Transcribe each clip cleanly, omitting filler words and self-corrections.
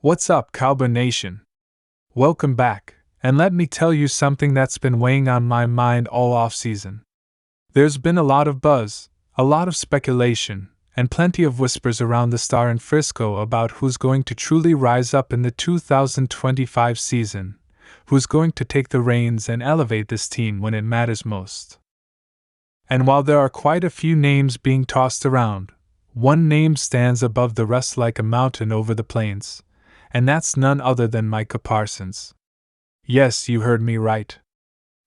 What's up, Cowboy Nation? Welcome back, and let me tell you something that's been weighing on my mind all offseason. There's been a lot of buzz, a lot of speculation, and plenty of whispers around the Star in Frisco about who's going to truly rise up in the 2025 season, who's going to take the reins and elevate this team when it matters most. And while there are quite a few names being tossed around, one name stands above the rest like a mountain over the plains, and that's none other than Micah Parsons. Yes, you heard me right.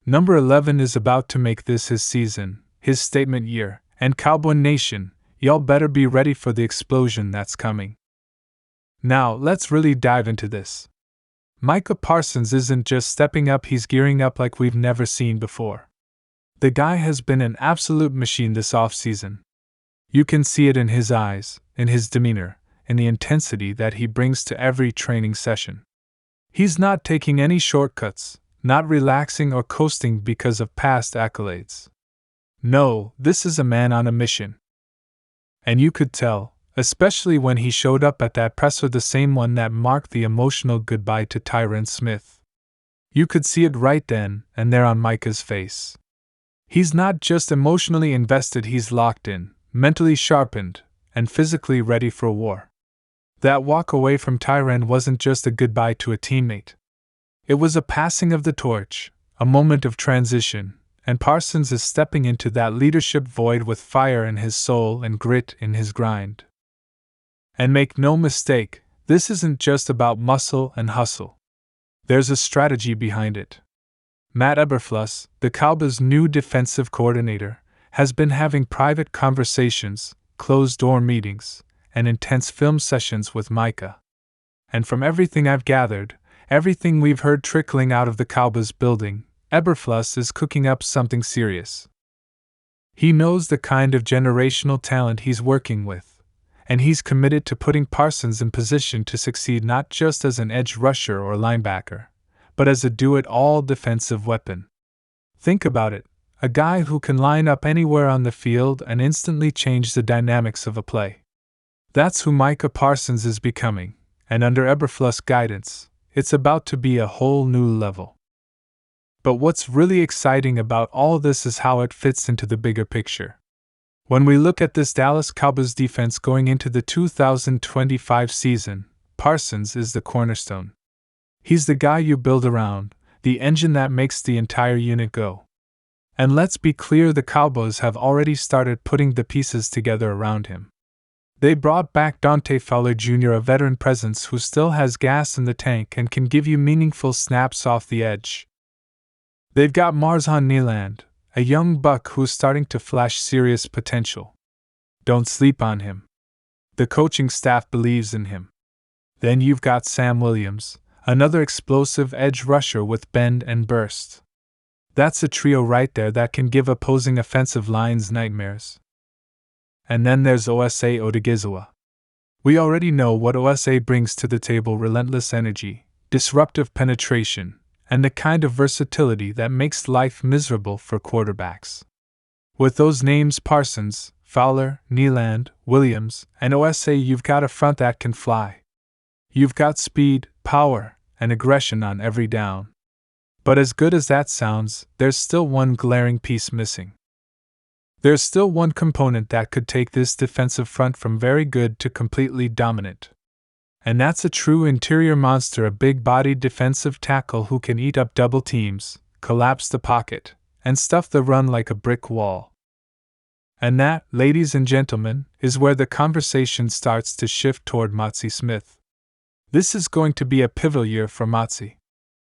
Number 11 is about to make this his season, his statement year, and Cowboy Nation, y'all better be ready for the explosion that's coming. Now, let's really dive into this. Micah Parsons isn't just stepping up, he's gearing up like we've never seen before. The guy has been an absolute machine this offseason. You can see it in his eyes, in his demeanor, in the intensity that he brings to every training session. He's not taking any shortcuts, not relaxing or coasting because of past accolades. No, this is a man on a mission. And you could tell, especially when he showed up at that presser, the same one that marked the emotional goodbye to Tyron Smith. You could see it right then and there on Micah's face. He's not just emotionally invested, he's locked in, mentally sharpened, and physically ready for war. That walk away from Tyron wasn't just a goodbye to a teammate. It was a passing of the torch, a moment of transition, and Parsons is stepping into that leadership void with fire in his soul and grit in his grind. And make no mistake, this isn't just about muscle and hustle. There's a strategy behind it. Matt Eberflus, the Cowboys' new defensive coordinator, has been having private conversations, closed-door meetings, and intense film sessions with Micah. And from everything I've gathered, everything we've heard trickling out of the Cowboys building, Eberflus is cooking up something serious. He knows the kind of generational talent he's working with, and he's committed to putting Parsons in position to succeed not just as an edge rusher or linebacker, but as a do-it-all defensive weapon. Think about it, a guy who can line up anywhere on the field and instantly change the dynamics of a play. That's who Micah Parsons is becoming, and under Eberflus' guidance, it's about to be a whole new level. But what's really exciting about all this is how it fits into the bigger picture. When we look at this Dallas Cowboys defense going into the 2025 season, Parsons is the cornerstone. He's the guy you build around, the engine that makes the entire unit go. And let's be clear, the Cowboys have already started putting the pieces together around him. They brought back Dante Fowler Jr., a veteran presence who still has gas in the tank and can give you meaningful snaps off the edge. They've got Marzon Nealand, a young buck who's starting to flash serious potential. Don't sleep on him. The coaching staff believes in him. Then you've got Sam Williams, another explosive edge rusher with bend and burst. That's a trio right there that can give opposing offensive lines nightmares. And then there's Osa Odighizuwa. We already know what Osa brings to the table: relentless energy, disruptive penetration, and the kind of versatility that makes life miserable for quarterbacks. With those names Parsons, Fowler, Nealand, Williams, and Osa, you've got a front that can fly. You've got speed, power, and aggression on every down. But as good as that sounds, there's still one glaring piece missing. There's still one component that could take this defensive front from very good to completely dominant. And that's a true interior monster, a big-bodied defensive tackle who can eat up double teams, collapse the pocket, and stuff the run like a brick wall. And that, ladies and gentlemen, is where the conversation starts to shift toward Mazi Smith. This is going to be a pivotal year for Mazi.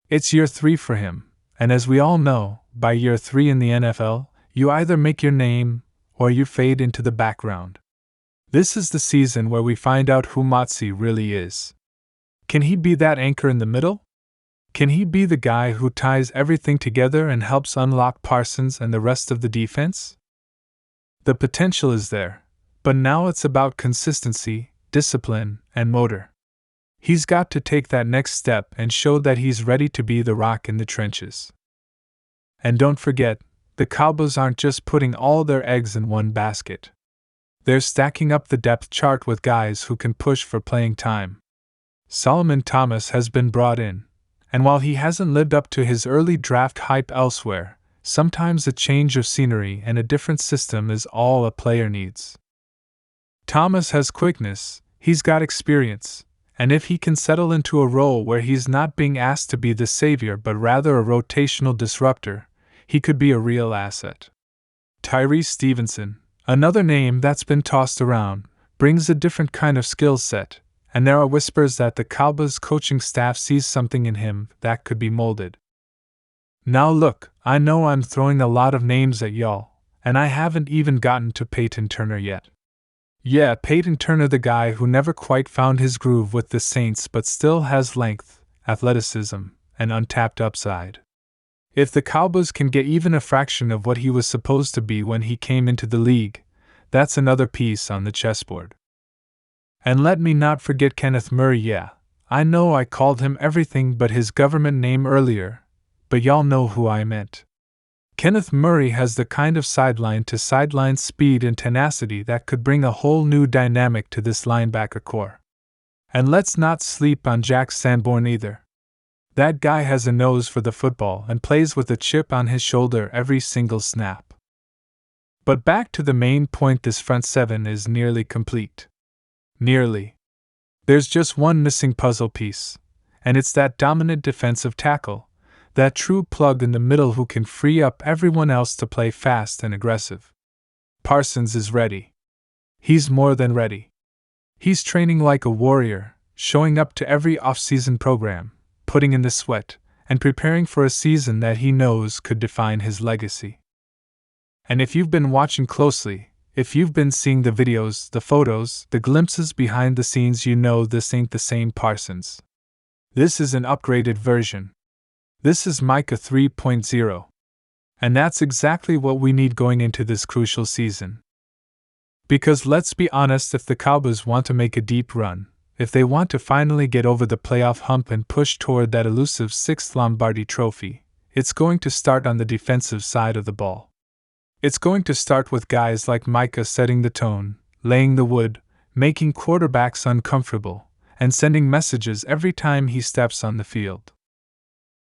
It's year 3 for him, and as we all know, by year 3 in the NFL, you either make your name, or you fade into the background. This is the season where we find out who Mazi really is. Can he be that anchor in the middle? Can he be the guy who ties everything together and helps unlock Parsons and the rest of the defense? The potential is there, but now it's about consistency, discipline, and motor. He's got to take that next step and show that he's ready to be the rock in the trenches. And don't forget, the Cowboys aren't just putting all their eggs in one basket. They're stacking up the depth chart with guys who can push for playing time. Solomon Thomas has been brought in, and while he hasn't lived up to his early draft hype elsewhere, sometimes a change of scenery and a different system is all a player needs. Thomas has quickness, he's got experience, and if he can settle into a role where he's not being asked to be the savior but rather a rotational disruptor, he could be a real asset. Tyrese Stevenson, another name that's been tossed around, brings a different kind of skill set, and there are whispers that the Cowboys coaching staff sees something in him that could be molded. Now look, I know I'm throwing a lot of names at y'all, and I haven't even gotten to Peyton Turner yet. Yeah, Peyton Turner, the guy who never quite found his groove with the Saints but still has length, athleticism, and untapped upside. If the Cowboys can get even a fraction of what he was supposed to be when he came into the league, that's another piece on the chessboard. And let me not forget Kenneth Murray. Yeah, I know I called him everything but his government name earlier, but y'all know who I meant. Kenneth Murray has the kind of sideline-to-sideline speed and tenacity that could bring a whole new dynamic to this linebacker core. And let's not sleep on Jack Sanborn either. That guy has a nose for the football and plays with a chip on his shoulder every single snap. But back to the main point, this front seven is nearly complete. Nearly. There's just one missing puzzle piece, and it's that dominant defensive tackle, that true plug in the middle who can free up everyone else to play fast and aggressive. Parsons is ready. He's more than ready. He's training like a warrior, showing up to every off-season program, putting in the sweat, and preparing for a season that he knows could define his legacy. And if you've been watching closely, if you've been seeing the videos, the photos, the glimpses behind the scenes, you know this ain't the same Parsons. This is an upgraded version. This is Micah 3.0. And that's exactly what we need going into this crucial season. Because let's be honest, if the Cowboys want to make a deep run, if they want to finally get over the playoff hump and push toward that elusive 6th Lombardi trophy, it's going to start on the defensive side of the ball. It's going to start with guys like Micah setting the tone, laying the wood, making quarterbacks uncomfortable, and sending messages every time he steps on the field.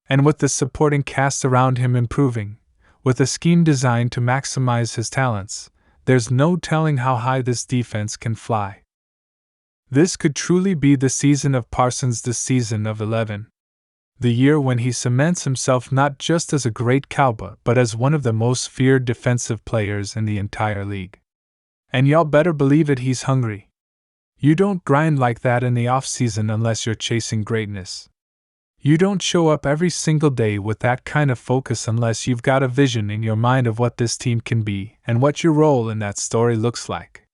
And with the supporting cast around him improving, with a scheme designed to maximize his talents, there's no telling how high this defense can fly. This could truly be the season of Parsons, the season of 11. The year when he cements himself not just as a great Cowboy, but as one of the most feared defensive players in the entire league. And y'all better believe it, he's hungry. You don't grind like that in the off-season unless you're chasing greatness. You don't show up every single day with that kind of focus unless you've got a vision in your mind of what this team can be and what your role in that story looks like.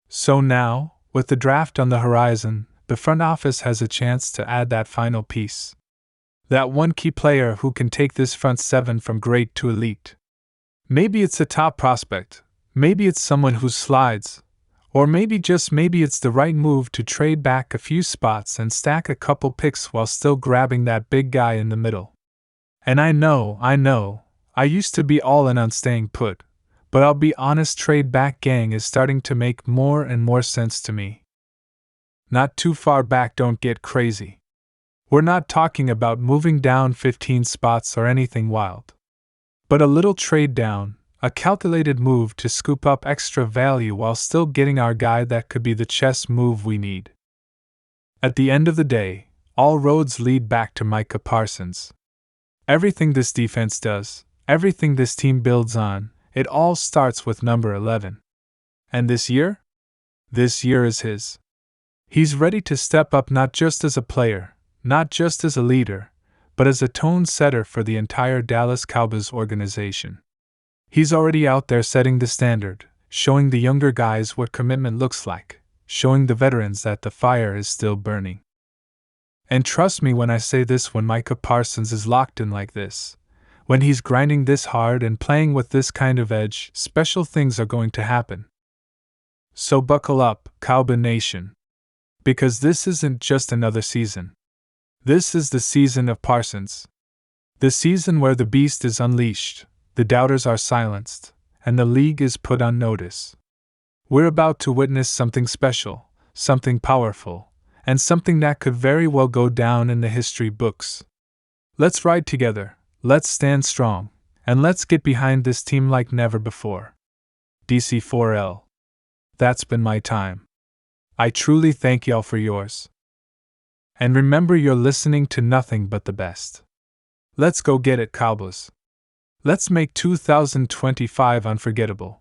So now, with the draft on the horizon, the front office has a chance to add that final piece. That one key player who can take this front seven from great to elite. Maybe it's a top prospect, maybe it's someone who slides, or maybe just maybe it's the right move to trade back a few spots and stack a couple picks while still grabbing that big guy in the middle. And I know, I used to be all in on staying put, but I'll be honest, trade back gang is starting to make more and more sense to me. Not too far back, don't get crazy. We're not talking about moving down 15 spots or anything wild. But a little trade down, a calculated move to scoop up extra value while still getting our guy that could be the chess move we need. At the end of the day, all roads lead back to Micah Parsons. Everything this defense does, everything this team builds on, it all starts with number 11. And this year? This year is his. He's ready to step up not just as a player, not just as a leader, but as a tone setter for the entire Dallas Cowboys organization. He's already out there setting the standard, showing the younger guys what commitment looks like, showing the veterans that the fire is still burning. And trust me when I say this, when Micah Parsons is locked in like this, when he's grinding this hard and playing with this kind of edge, special things are going to happen. So buckle up, Cowboy Nation. Because this isn't just another season. This is the season of Parsons. The season where the beast is unleashed, the doubters are silenced, and the league is put on notice. We're about to witness something special, something powerful, and something that could very well go down in the history books. Let's ride together, let's stand strong, and let's get behind this team like never before. DC4L. That's been my time. I truly thank y'all for yours. And remember, you're listening to nothing but the best. Let's go get it, Cowboys. Let's make 2025 unforgettable.